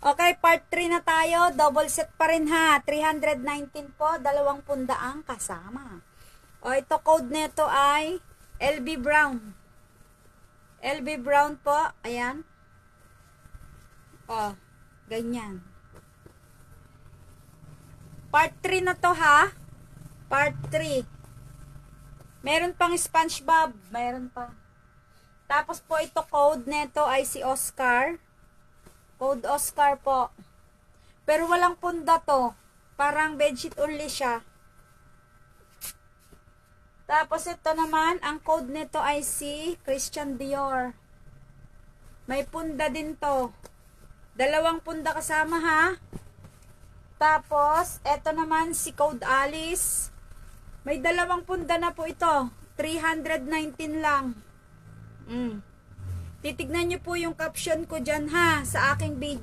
Okay, part 3 na tayo. Double set pa rin ha. 319 po, 20 ang kasama. O, ito code nito ay LB Brown. LB Brown po. Ayan. O, ganyan. Part 3 na to ha. Part 3. Meron pang SpongeBob. Meron pa. Tapos po ito code nito ay si Oscar. Code Oscar po. Pero walang punda to. Parang bedsheet only siya. Tapos ito naman, ang code nito ay si Christian Dior. May punda din to. 2 punda kasama ha. Tapos, ito naman si Code Alice. May 2 punda na po ito. 319 lang. Titignan nyo po yung caption ko dyan ha, sa aking video.